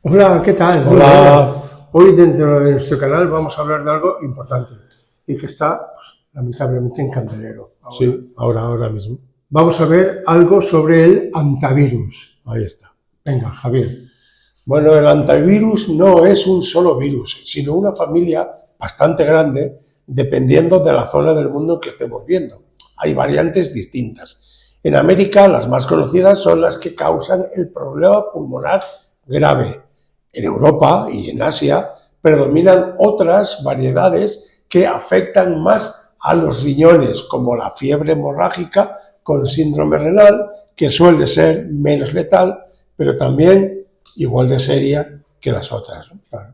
Hola, ¿qué tal? Hola. Hoy dentro de nuestro canal vamos a hablar de algo importante y que está, pues, lamentablemente, en candelero. Sí, ahora mismo. Vamos a ver algo sobre el antivirus. Ahí está. Venga, Javier. Bueno, el antivirus no es un solo virus, sino una familia bastante grande, dependiendo de la zona del mundo que estemos viendo. Hay variantes distintas. En América, las más conocidas son las que causan el problema pulmonar grave. En Europa y en Asia predominan otras variedades que afectan más a los riñones, como la fiebre hemorrágica con síndrome renal, que suele ser menos letal, pero también igual de seria que las otras, ¿no? Claro.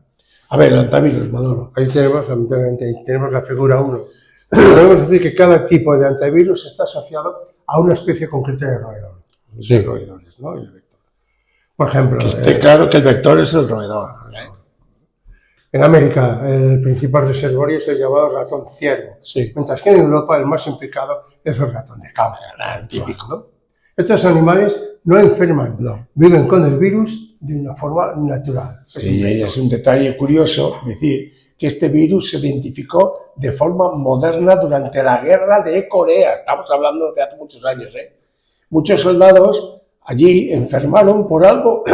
A ver, el antivirus, Manolo. Ahí tenemos la figura 1. Podemos decir que cada tipo de antivirus está asociado a una especie concreta de roedor. Sí. De roedores, ¿no? El vector. Por ejemplo, Que esté claro que el vector es el roedor. En América, el principal reservorio es el llamado ratón ciervo, Sí. mientras que en Europa el más implicado es el ratón de cabra, Típico. ¿no? Estos animales no enferman, No. viven con el virus de una forma natural. Sí, es un detalle curioso decir que este virus se identificó de forma moderna durante la guerra de Corea. Estamos hablando de hace muchos años, ¿eh? Muchos soldados allí enfermaron por algo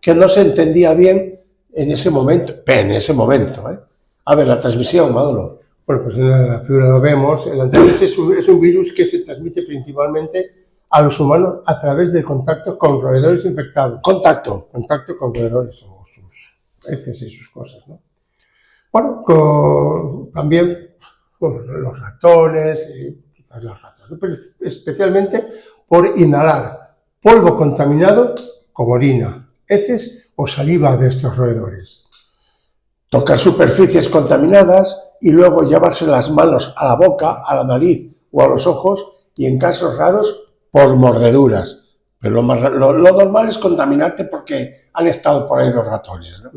que no se entendía bien en ese momento. ¿Eh? A ver, la transmisión, Manolo. Bueno, pues en la figura lo vemos. El antivirus es un virus que se transmite principalmente a los humanos a través del contacto con roedores infectados. Contacto Con roedores o sus heces y sus cosas, ¿no? Bueno, también los ratones y quizás las ratas, ¿no? Pero especialmente por inhalar polvo contaminado con orina, heces o saliva de estos roedores. tocar superficies contaminadas y luego llevarse las manos a la boca, a la nariz o a los ojos y en casos raros por mordeduras. Pero lo normal es contaminarte porque han estado por ahí los ratones, ¿no?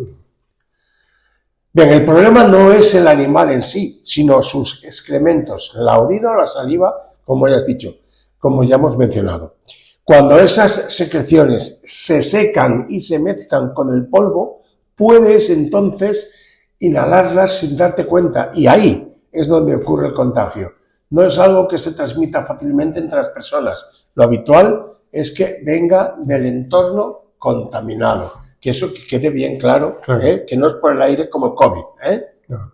Bien, el problema no es el animal en sí, sino sus excrementos, la orina o la saliva, como ya has dicho, como ya hemos mencionado. Cuando esas secreciones se secan y se mezclan con el polvo, puedes entonces inhalarlas sin darte cuenta, y ahí es donde ocurre el contagio. No es algo que se transmita fácilmente entre las personas. Lo habitual es que venga del entorno contaminado. Que eso que quede bien claro, Claro. que no es por el aire como el COVID. No.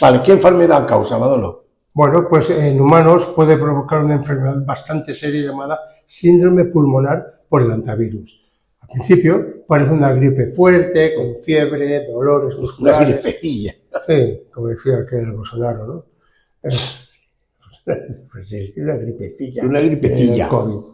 Vale, ¿qué enfermedad causa, Manolo? Bueno, pues en humanos puede provocar una enfermedad bastante seria llamada síndrome pulmonar por el antivirus. Al principio parece una gripe fuerte, con fiebre, dolores Una musculares. gripecilla. Sí, como decía aquel Bolsonaro, ¿no? Pues sí, una gripecilla. Una gripecilla. El COVID.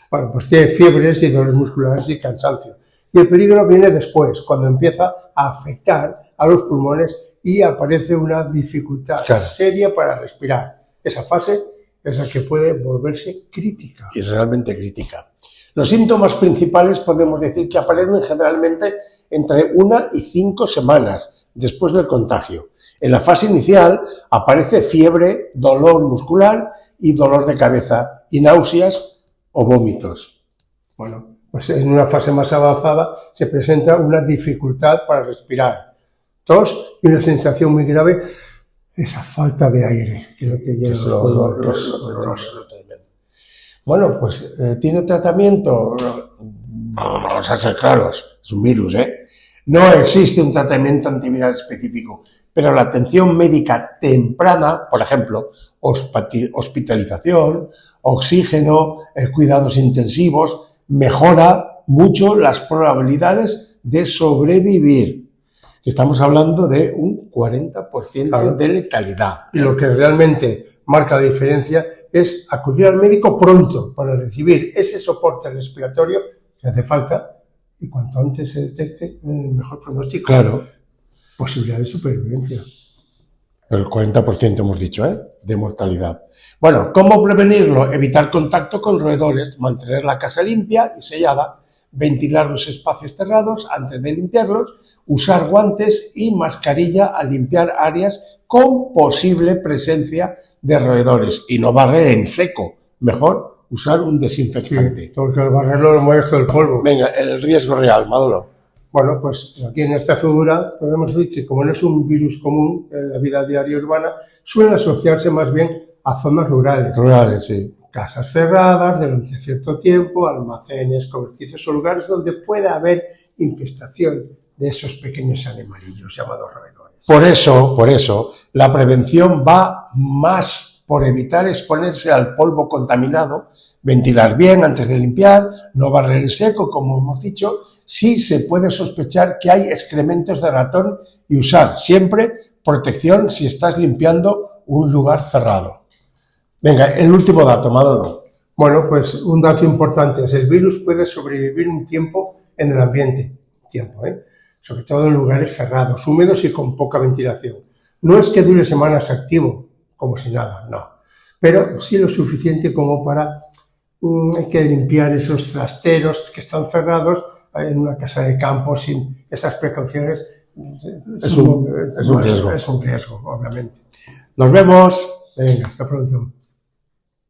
Bueno, pues tiene fiebres y dolores musculares y cansancio. Y el peligro viene después, cuando empieza a afectar a los pulmones y aparece una dificultad seria para respirar. Esa fase es la que puede volverse crítica. Y es realmente crítica. Los síntomas principales podemos decir que aparecen generalmente entre 1 y 5 semanas después del contagio. En la fase inicial aparece fiebre, dolor muscular y dolor de cabeza y náuseas o vómitos. Bueno, pues en una fase más avanzada se presenta una dificultad para respirar, tos y una sensación muy grave, esa falta de aire que no te llena los pulmones. Bueno, pues ¿tiene tratamiento? Vamos a ser claros, es un virus, ¿eh? No existe un tratamiento antiviral específico, pero la atención médica temprana, por ejemplo, hospitalización, oxígeno, cuidados intensivos, mejora mucho las probabilidades de sobrevivir. Estamos hablando de un 40% Claro. de letalidad. Y lo que realmente marca la diferencia es acudir al médico pronto para recibir ese soporte respiratorio que hace falta y cuanto antes se detecte, mejor pronóstico. Claro. Posibilidad de supervivencia. El 40% hemos dicho, de mortalidad. Bueno, ¿cómo prevenirlo? Evitar contacto con roedores, mantener la casa limpia y sellada, ventilar los espacios cerrados antes de limpiarlos, usar guantes y mascarilla al limpiar áreas con posible presencia de roedores y no barrer en seco. Mejor usar un desinfectante. Sí, porque al barrerlo lo mueves todo el polvo. Venga, el riesgo real, Manolo. Bueno, pues aquí en esta figura podemos decir que como no es un virus común en la vida diaria urbana, suele asociarse más bien a zonas rurales. Rurales, sí. Casas cerradas durante cierto tiempo, almacenes, cobertizos o lugares donde pueda haber infestación de esos pequeños animalillos llamados roedores. Por eso, la prevención va más por evitar exponerse al polvo contaminado, ventilar bien antes de limpiar, no barrer en seco, como hemos dicho, si se puede sospechar que hay excrementos de ratón y usar siempre protección si estás limpiando un lugar cerrado. Venga, el último dato, Manolo. Bueno, pues un dato importante es el virus puede sobrevivir un tiempo en el ambiente, sobre todo en lugares cerrados, húmedos y con poca ventilación. No es que dure semanas activo, como si nada, no, pero sí lo suficiente como para hay que limpiar esos trasteros que están cerrados en una casa de campo sin esas precauciones. Es un riesgo. Es un riesgo, obviamente. Nos vemos. Venga, hasta pronto.